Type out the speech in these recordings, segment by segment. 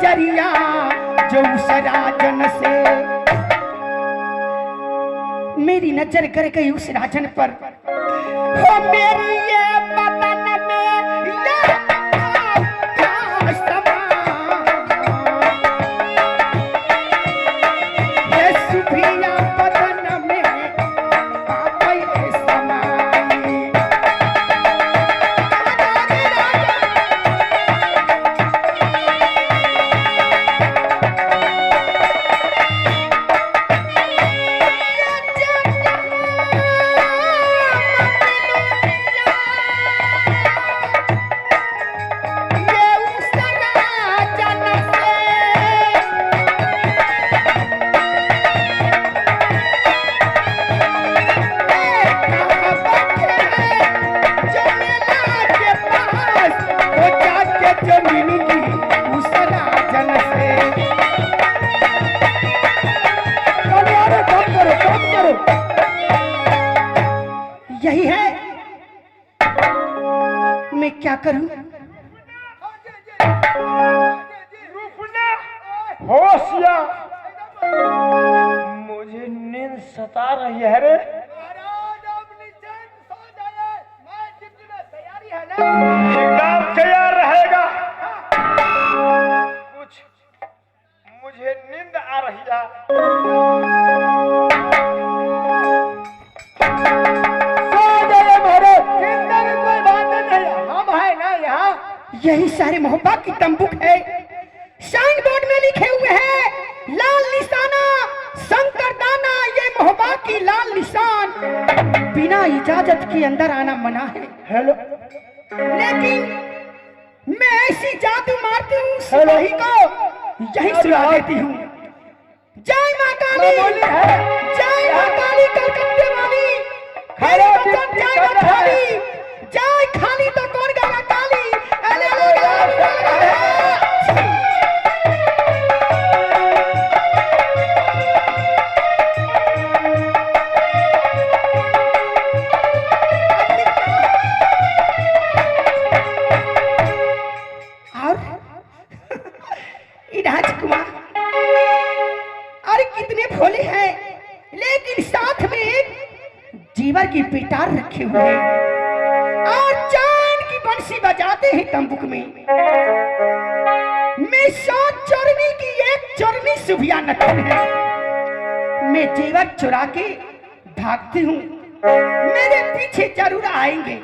नजरिया जो उस राजन से, मेरी नजर कर गई उस राजन पर, हो मेरी ये बदन में ये समा, ये सुभिया बदन में पापा ये समाई। यही है, मैं क्या करूं? होशिया, मुझे नींद सता रही है रे। एकदम तैयार रहेगा। कुछ मुझे नींद आ रही है। यही सारे मोहब्बा की तंबुक है, साइन बोर्ड में लिखे हुए हैं लाल निशाना शंकर दाना, ये मोहब्बा की लाल निशान, बिना इजाजत के अंदर आना मना है। हेलो, लेकिन मैं ऐसी जादू मारती हूँ सिपाही को, यही सुना देती हूँ। जय माँ काली, जय माँ काली कलकत्ते वाली, जय माँ काली, जय खाली तो कौन गाना काली। राजकुमार अरे कितने भोले हैं, लेकिन साथ में एक जीवर की पिटार रखे हुए हैं और चांद की बंसी बजाते हैं तंबुक में। मैं 100 चोरनी की एक चोरनी सुभिया नटन है, मैं जीवर चुरा के भागती हूँ, मेरे पीछे जरूर आएंगे।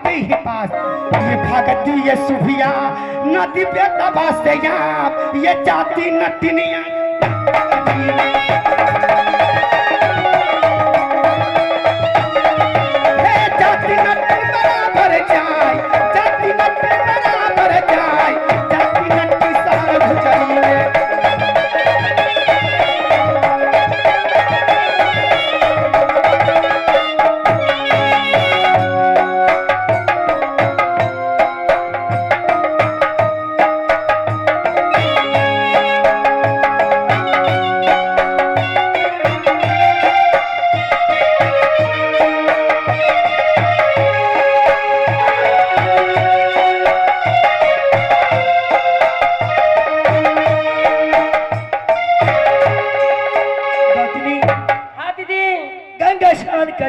ही पास ये भगती ये सुभिया नदी पे दबा से ये जाती नटनिया जाती नटन बराबर जाए जाती नटन बराबर जाए जाती नटन सार भुजाई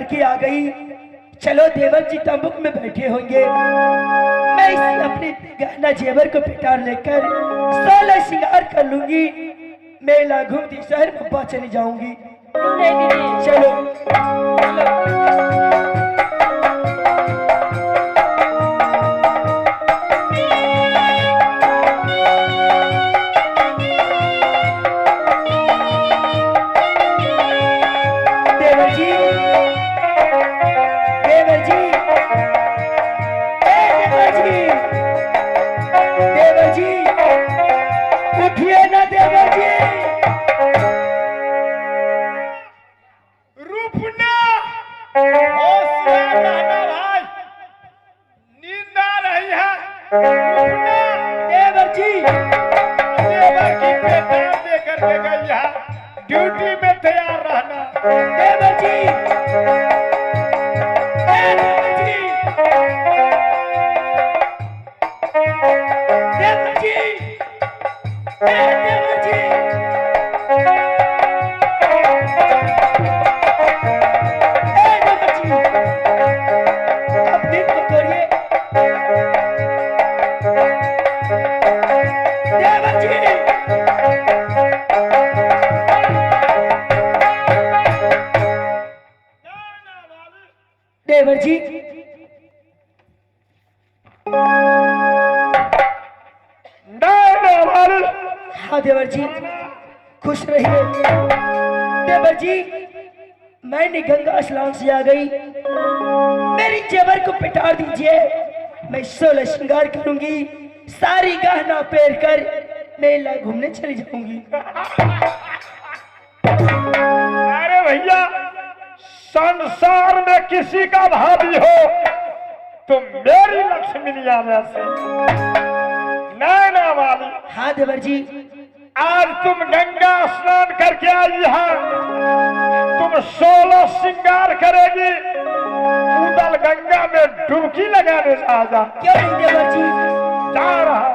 लड़की आ गई। चलो देवर जी तंबूक में बैठे होंगे, मैं इसी अपने गहना जेवर को पिटार लेकर 16 श्रृंगार कर लूंगी। मेला घूमती शहर पप्पा चली जाऊंगी। चलो देवर जी, देवर जी, देवर जी, देवर जी, उठिए ना देवर जी। रुपना होशियार रहना भाई, नींद आ रही है। रुपना देवर जी, देवर की पेटार देकर के गई है, ड्यूटी में तैयार रहना। देवर जी, देवर जी, देवर जी, देवर जी, देवर जी, अब नींद को तोड़िए। देवर जी, देवर जी, हाँ देवर जी, खुश रहिए। देवर जी, मैंने गंगा स्नान से आ गई, मेरी जेवर को पिटार दीजिए। मैं 16 श्रृंगार करूंगी, सारी गहना पहन कर मेला घूमने चली जाऊंगी। अरे भैया, संसार में किसी का भाभी हो तो मेरी लक्ष्मीनिया में से नैना वाली। हाँ देवर जी, आज तुम गंगा स्नान करके आई है, तुम 16 श्रृंगार करेगी, उदल गंगा में डुबकी लगाने जा जा। क्यों नहीं देवर जी, जा रहा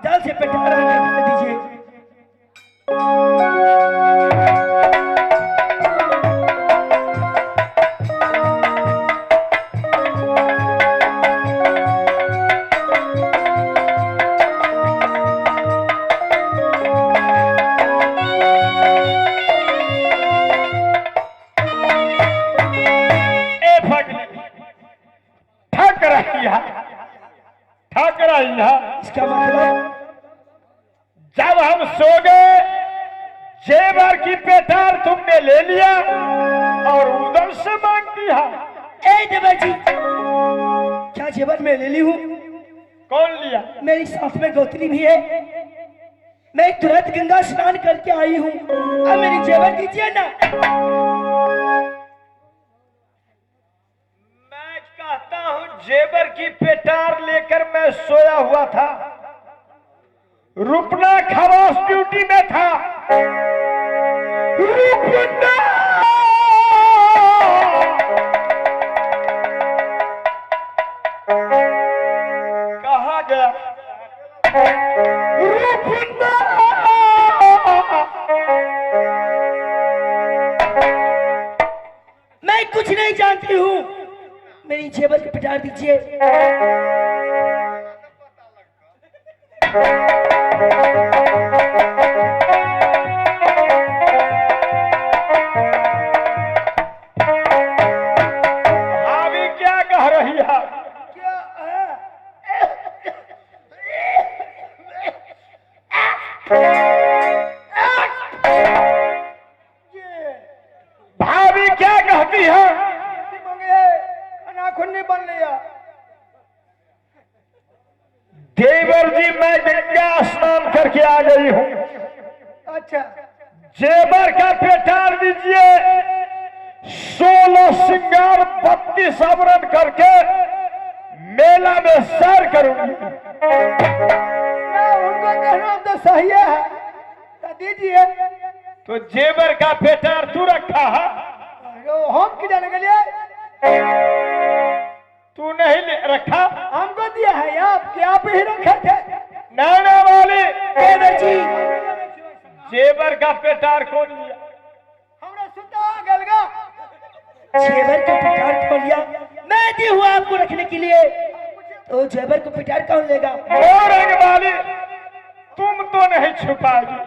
जल्द से पिटार कर दीजिए। ठक रही है। इसका मतलब जब हम सो गए, जेवर की पेटार तुमने ले लिया और उधर से मांगती है। ए देवर जी, क्या जेवर मैं ले ली हूँ? कौन लिया? मेरी साथ में गौतनी भी है। मैं तुरंत गंगा स्नान करके आई हूँ, अब मेरी जेवर दीजिए ना। मैं कहता हूँ जेवर की पेटार लेकर मैं सोया हुआ था, रुपना खवास ड्यूटी में था। रुपना कहाँ गया? रुपना मैं कुछ नहीं जानती हूँ, मेरी जेवर की पिटार दीजिए। भाभी क्या कह रही है? भाभी क्या कहती है? खुन्नी बन लिया। देवर जी, मैं गंगा स्नान करके आ गई हूँ। अच्छा, जेवर का पेटार दीजिए, 16 श्रृंगार 32 आवरण करके मेला में सैर करूंगी। उनको कहना तो सही है, तो दीजिए। तो जेवर का पेटार तू रखा है? हम किधर के लिए? तू नहीं रखा? हमको दिया है, आप ही रखे थे। नैना वाली देवर जी, जेवर का पेटार कौन लिया? हमरा सुता गलगा। जेवर को पिटार कौन लिया? मैं दी हूँ आपको रखने के लिए, तो जेवर को पिटार कौन लेगा? ओ रंगवाली, तुम तो नहीं छुपाएगी।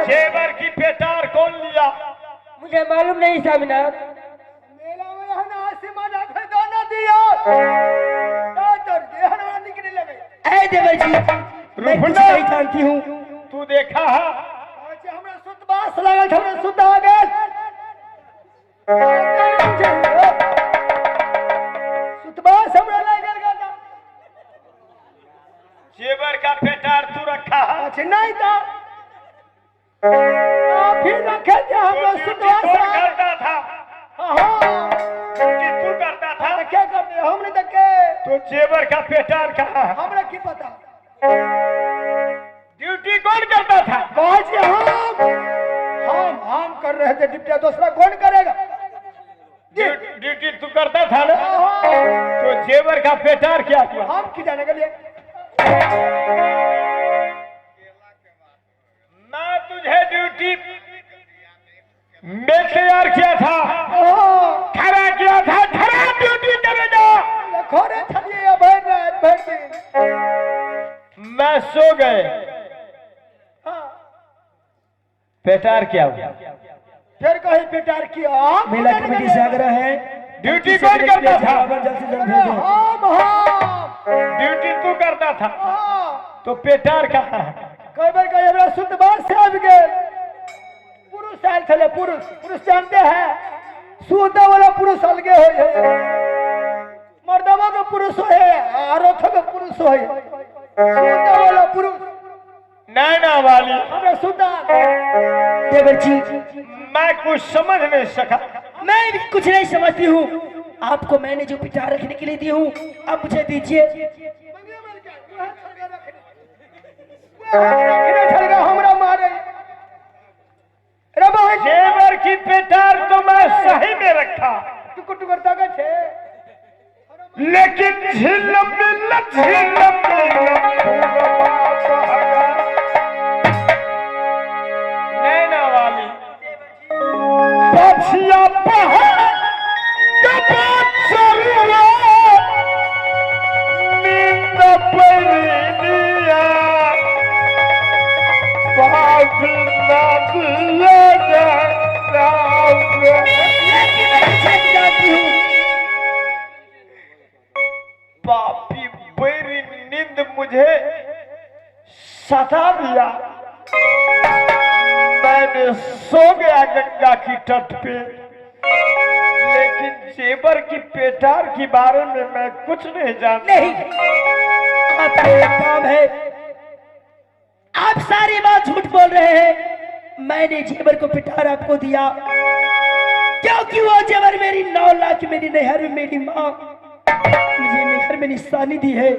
जेवर की पेटार कौन लिया? मुझे मालूम नहीं साहब। मेला में हना आसमान आंखें दाना दिया तो देहना निकलने लगे। ऐ देवर जी, मैं कुछ नहीं जानती हूँ। तू देखा है? अच्छा हमरा सुत बास लागल, हमरा सुत आ गेल। सुत बास हमरा लागल गाता। जेवर का पेटार तू रखा है? अच्छा नहीं था, फिर रखे थे हमरा सुत बास करता था। हाँ कि तू करता था? तो क्या करते हमने तक के तो जेवर का पेटार कहाँ है? हमरा की पता। ड्यूटी कौन करता था? कौन से हम कर रहे थे ड्यूटी, दूसरा कौन करेगा? ड्यूटी तू करता था ना? हाँ। तो जेवर का पेटार क्या किया? हम की जाने के लिए मैं तुझे ड्यूटी में तैयार किया था, खड़ा किया था, खड़ा ड्यूटी करेगा। खोरे छलिए भर रात भर दिन। मैं सो गए, हाँ। पेटार क्या हुआ? फिर कहीं पिटार किया। मेला कमेटी से आग्रह है, ड्यूटी कौन करता था? जल्द से जल्द भेजें। हम ड्यूटी तू करता था, हाँ। तो पेटार कहाँ है? कई बार कहीं हमरा शुद्ध बात से आबि गेल। पुरुष आयल छले, पुरुष जानते हैं शुद्ध वाला पुरुष अलगे हो है, मर्दवा का पुरुष है और औरत का पुरुष है। शुद्ध वाला पुरुष नैना वाली, हमरा शुद्ध। देवर जी, मैं कुछ समझ नहीं सका। मैं भी कुछ नहीं समझती हूँ। आपको मैंने जो पिटार रखने के लिए दी हूँ, आप मुझे दीजिए। हमरा मारे जेवर की पेटार तो मैं सही में रखा, टुकुर टुकुर ताकत है, लेकिन झिलम मिलम झिलम नैना वाली पछिया पहाड़ कपाट सरुआ नींद परिनिया बाबी नदिया लेकिन मैं छक जाती हूँ। पापी बेरी नींद मुझे सता दिया। मैंने सो गया गंगा की तट पे, लेकिन जेवर की पेटार के बारे में मैं कुछ नहीं जानता। नहीं, आपका एक काम है, आप सारी बात झूठ बोल रहे हैं। मैंने जेवर को पिटार आपको दिया क्योंकि वो जेवर मेरी 9 लाख मेरी नहर में मेरी माँ मुझे नहर में निशानी दी है।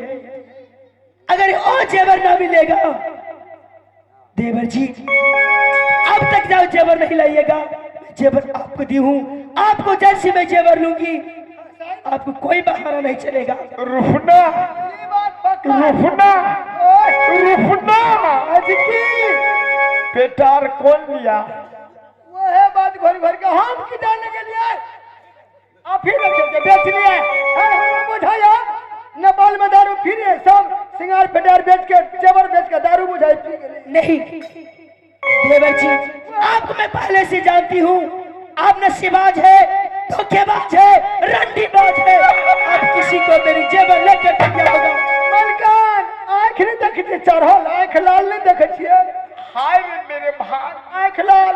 अगर वो जेवर ना मिलेगा, देवर जी अब तक जाओ जेवर नहीं लाइएगा। जेवर आपको दी हूँ, आपको जैसे मैं जेवर लूंगी, आपको कोई बहाना नहीं चलेगा। रुफना रुफना रुफना पेटार कौन लिया? वो है बात घोर घोर के हम की डालने के लिए आप ही रखे थे, बेच लिए। हम बुझाया नेपाल में दारू फिर सब सिंगार पेटार बेच के जेवर बेच के दारू बुझाई पी गए। नहीं देवर जी, आपको मैं पहले से जानती हूँ, आप नशेबाज है, धोखेबाज है, रंडीबाज है। आप किसी को मेरी जेवर लेकर क्या होगा? मलकान आँख नहीं देखते, चढ़ल आँख लाल नहीं देखे छिए। हाय मेरे भाई, आँख लाल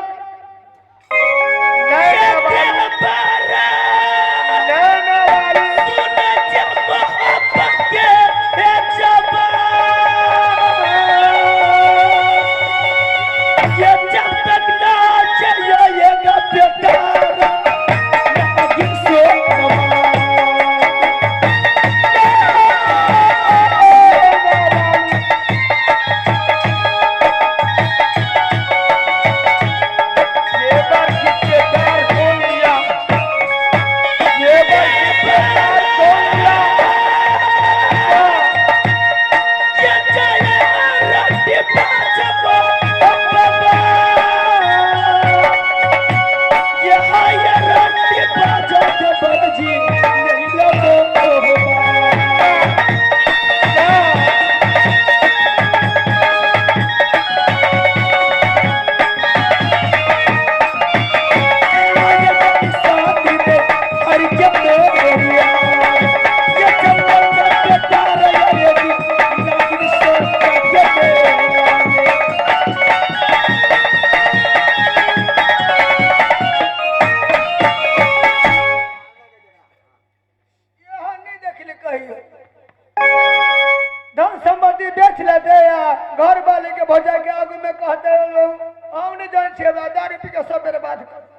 धन संपत्ति बेच लेते या घर वाले के भोजा के आगू में कहते लोग हम नहीं जान छे दारू पी के सब बर्बाद कर।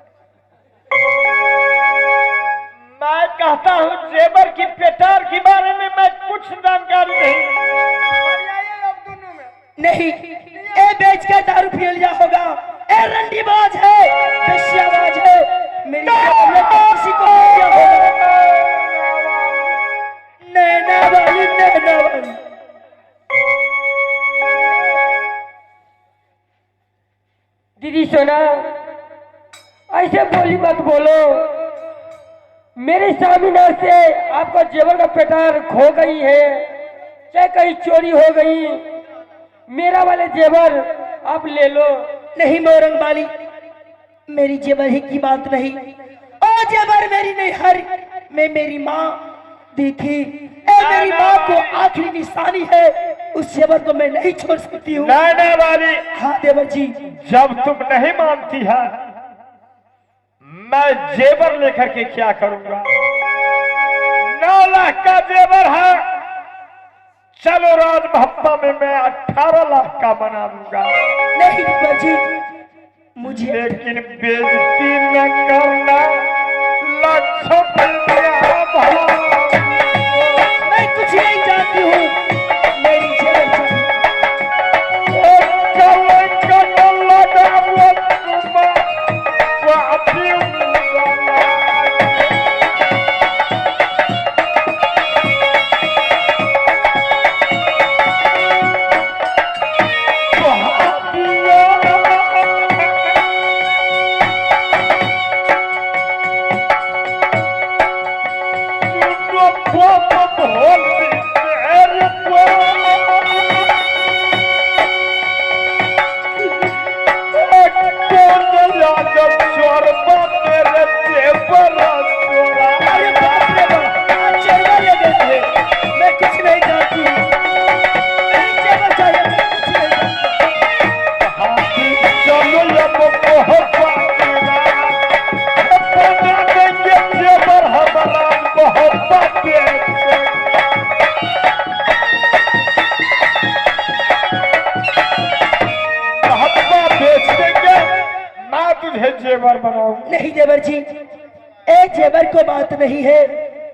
मैं कहता हूँ जेवर की पेटार के बारे में मैं कुछ जानकारी नहीं। अब दोनों में नहीं, ए बेच के दारू पी लिया होगा। ए रंडीबाज है, दस्याबाज है, मेरी जेब में तो किसी को नहीं दिया होगा। नैना वाली, नैना वाली। दीदी सोना, ऐसे बोली मत बोलो। मेरे सामने से आपका जेवर का पेटार खो गई है, चाहे कहीं चोरी हो गई, मेरा वाले जेवर आप ले लो। नहीं मोरंग वाली, मेरी जेवर ही की बात नहीं। ओ जेवर मेरी नहीं हर, मैं मेरी माँ दी थी। ए मेरी माँ को आखिरी निशानी है, उस जेवर को मैं नहीं छोड़ सकती हूँ। नैना वाली, हाँ देवर जी। जब तुम नहीं मानती है, मैं जेवर लेकर के क्या करूंगा? 9 लाख का जेवर है, चलो राज भप्पा में मैं 18 लाख का बना दूंगा। नहीं देवर जी, मुझे लेकिन बेइज्जती न करना, लाखों रुपया भाव। मैं कुछ नहीं जानती हूँ, मेरी जेवर चाहिए। जेवर बनाऊं। नहीं देवर जी, ए जेवर को बात नहीं है,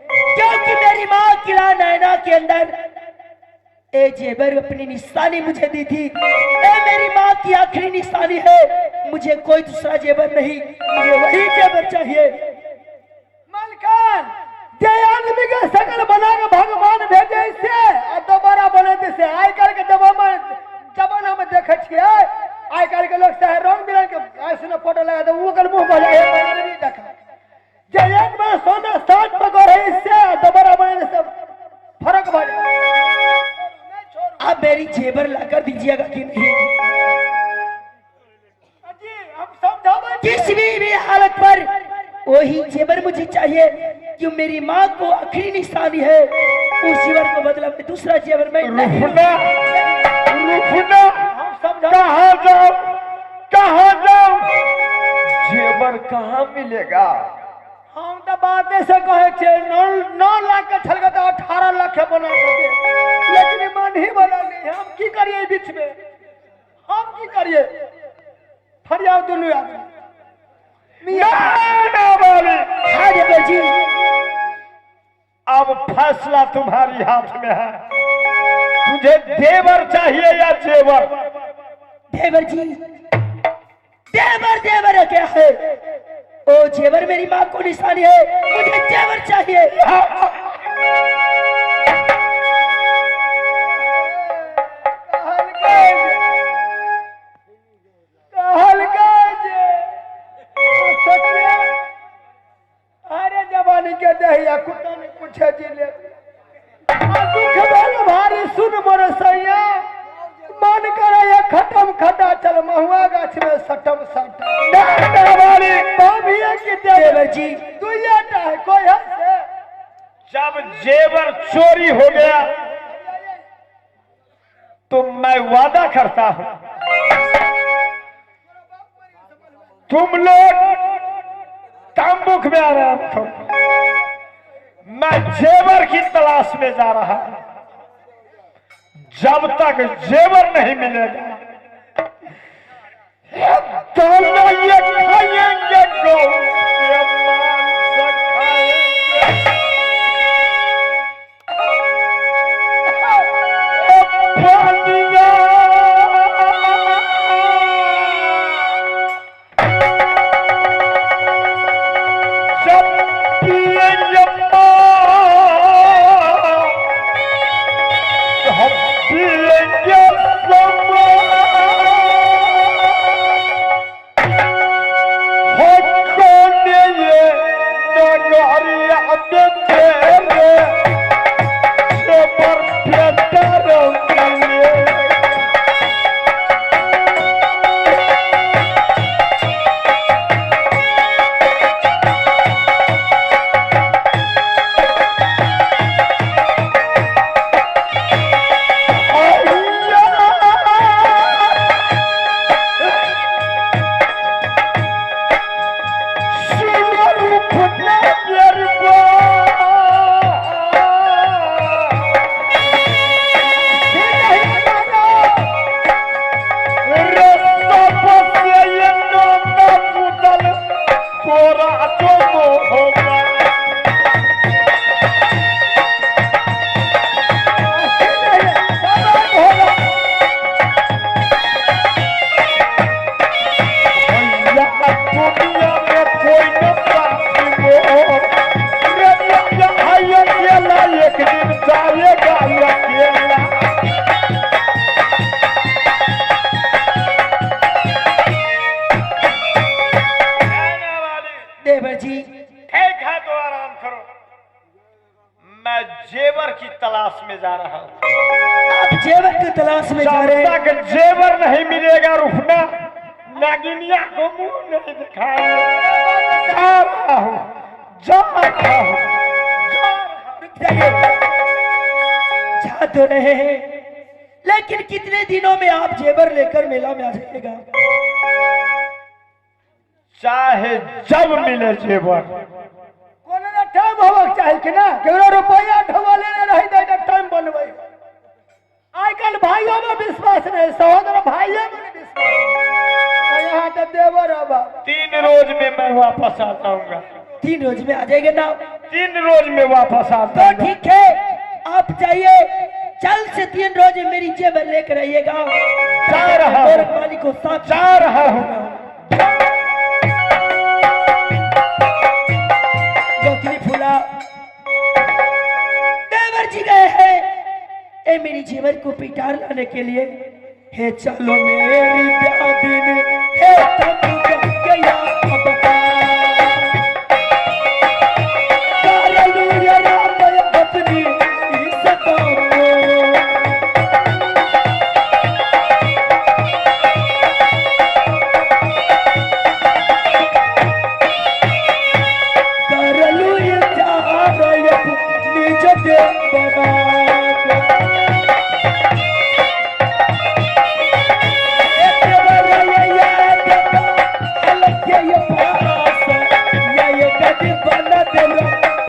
क्योंकि मेरी माँ किला नैना के अंदर ए जेवर अपनी निशानी मुझे दी थी। ए मेरी माँ की आखिरी निशानी है, मुझे कोई दूसरा जेवर नहीं, मुझे वही जेवर चाहिए। मलकान जय आदमी के शकल बना के भगवान भेजे इससे और दोबारा बने से आई काल के जमाना में देखे छिए। आई काल के लोग चाहे रंग बिरंग के ऐसे फोटो लगा दे वो कर मुंह बोला है नहीं देखा। जय एक बार सोना 60 पकड़ है इससे दोबारा बने से फर्क पड़ जाए। आप मेरी जेवर लाकर दीजिएगा कि नहीं? जी हम समझावे किसी भी हालत पर वही जेवर मुझे चाहिए, क्यों मेरी माँ को आखिरी निशानी है। उस जेवर को बदला में दूसरा जेवर में नहीं। रुकना, रुकना, कहाँ जाओ, कहाँ जाओ? जेवर कहाँ मिलेगा? हम तो बात ऐसे कहे थे 9 लाख के छल तो 18 लाख के बना देते, लेकिन मन ही बना नहीं। हम की करिए बीच में, हम की करिए? फरियाद दोनों आदमी हाँ देवर जी, अब फैसला तुम्हारी हाथ में है। तुझे देवर चाहिए या जेवर? देवर जी, देवर देवर क्या है? ओ जेवर मेरी माँ को निशानी है, मुझे जेवर चाहिए। अरे जवानी के दहिया कुत्ता ने पूछे जिले दुख बल भारी सुन मोर सैया मन करे ये खटम खटा चल महुआ गाछ में सटम देवर जी, दुइयाटा है कोई है से? जब जेवर चोरी हो गया तो मैं वादा करता हूं, तुम लोग तांबुक में आराम करो, मैं जेवर की तलाश में जा रहा हूं। जब तक जेवर नहीं मिलेगा दोनों ये खाएंगे गौ के मांस खाएंगे। पानिया जब पिएंगे हम पिएंगे देवर जी। ठीक है तो आराम करो, मैं जेवर की तलाश में जा रहा हूँ। आप जेवर की तलाश में जा रहे जब हैं? तक जेवर नहीं मिलेगा रुकना नागिनिया को मुंह नहीं दिखाएंगे। जा रहा हूँ, जा रहा हूँ, रुक जाइए। जा तो रहे हैं, लेकिन कितने दिनों में आप जेवर लेकर मेला में आ जाइएगा? चाहे जब मिले जेवर। कोनो ना टाइम होवक चाहे कि ना केकरो रुपया ढवा लेने रही दे टाइम बनबै। आइ काल भाइयों में विश्वास नहीं, सहोदर भाइयों में विश्वास। यहाँ तो देवर अब 3 रोज में मैं वापस आ जाऊंगा। 3 रोज में आ जाएंगे ना? 3 रोज में वापस आ तो जाऊंगा। ठीक है, आप जाइए, जल्द से 3 रोज में मेरी जेवर लेकर आइएगा। जा रहा हूँ, मालिक को साथ जा रहा हूँ। गोखली फूला, देवर जी गए हैं ए मेरी जेवर को पिटार लाने के लिए। हे चलो मेरी प्यादिन, हे तब